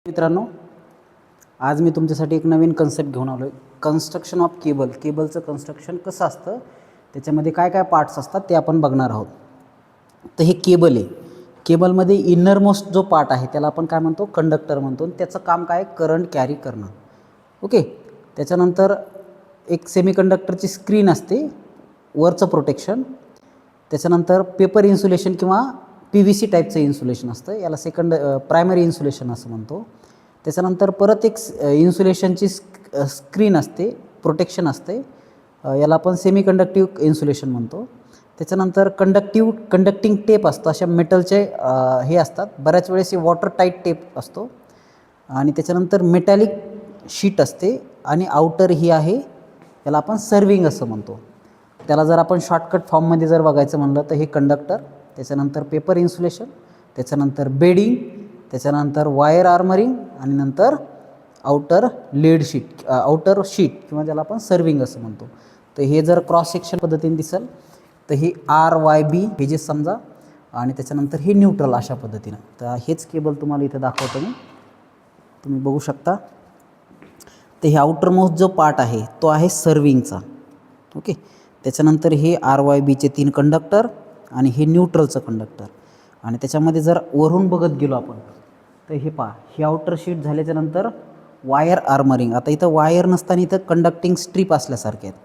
मित्रांनो, आज मी तुमच्यासाठी एक नवीन कन्सेप्ट घेऊन आलो आहे. Construction of cable. केबलचं कन्स्ट्रक्शन कसं असतं, त्याच्यामध्ये काय काय पार्ट्स असतात ते आपण बघणार आहोत. तर हे केबल आहे. केबलमध्ये इनरमोस्ट जो पार्ट आहे त्याला आपण काय म्हणतो, कंडक्टर म्हणतो. त्याचं काम काय, करंट कॅरी करणं. ओके. त्याच्यानंतर एक सेमीकंडक्टरची स्क्रीन असते, वरचं प्रोटेक्शन. त्याच्यानंतर पेपर इन्सुलेशन किंवा PVC टाईपचं इन्सुलेशन असतं, याला प्रायमरी इन्सुलेशन असं म्हणतो. त्याच्यानंतर परत एक इन्सुलेशनची स्क्रीन असते, प्रोटेक्शन असते, याला आपण सेमीकंडक्टिव्ह इन्सुलेशन म्हणतो. त्याच्यानंतर कंडक्टिंग टेप असतं, अशा मेटलचे हे असतात, बऱ्याच वेळेस हे वॉटर टाईट टेप असतो. आणि त्याच्यानंतर मेटॅलिक शीट असते आणि आउटर ही आहे, याला आपण सर्विंग असं म्हणतो. त्याला जर आपण शॉर्टकट फॉर्ममध्ये जर बघायचं म्हणलं तर हे कंडक्टर, त्याच्यानंतर पेपर इन्सुलेशन, त्याच्यानंतर बेडिंग, त्याच्यानंतर वायर आर्मरिंग आणि नंतर आउटर शीट किंवा ज्याला आपण सर्विंग असं म्हणतो. तर हे जर क्रॉस सेक्शन पद्धतीने दिसेल तर हे RYB हे जे समजा, आणि त्याच्यानंतर हे न्यूट्रल अशा पद्धतीनं. तर हेच केबल तुम्हाला इथे दाखवतो मी, तुम्ही बघू शकता. तर हे आउटरमोस्ट जो पार्ट आहे तो आहे सर्विंगचा. ओके. त्याच्यानंतर हे RYBचे 3 कंडक्टर आणि हे न्यूट्रलचं कंडक्टर. आणि त्याच्यामध्ये जर वरून बघत गेलो आपण तर हे पहा, हे आउटर शीट झाल्याच्यानंतर वायर आर्मरिंग. आता इथं वायर नसताना इथं कंडक्टिंग स्ट्रीप असल्यासारखे आहेत.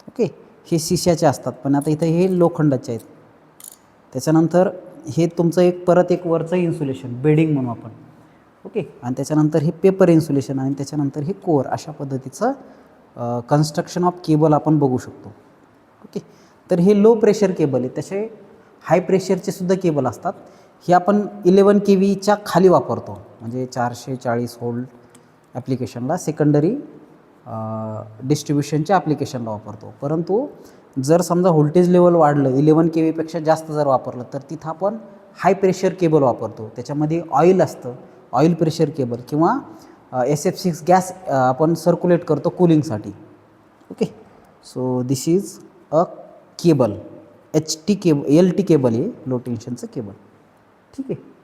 ओके. हे शिशाचे असतात, पण आता इथं हे लोखंडाचे आहेत. त्याच्यानंतर हे तुमचं परत एक वरचं इन्सुलेशन, बेडिंग म्हणू आपण. ओके. आणि त्याच्यानंतर हे पेपर इन्सुलेशन आणि त्याच्यानंतर हे कोअर. अशा पद्धतीचं कन्स्ट्रक्शन ऑफ केबल आपण बघू शकतो. ओके. तर हे लो प्रेशर केबल आहे. तसे हाय प्रेशरचे सुद्धा केबल असतात. हे आपण 11 kVच्या खाली वापरतो, म्हणजे 440 व्होल्ट ॲप्लिकेशनला, सेकंडरी डिस्ट्रीब्युशनच्या ॲप्लिकेशनला वापरतो. परंतु जर समजा व्होल्टेज लेवल वाढलं, 11 kVपेक्षा जास्त जर वापरलं तर तिथं आपण हाय प्रेशर केबल वापरतो. त्याच्यामध्ये ऑइल असतं, ऑइल प्रेशर केबल, किंवा SF6 गॅस आपण सर्क्युलेट करतो कूलिंगसाठी. Okay. So this is a cable, LT cable आहे, लो टेन्शनचं केबल. ठीक आहे.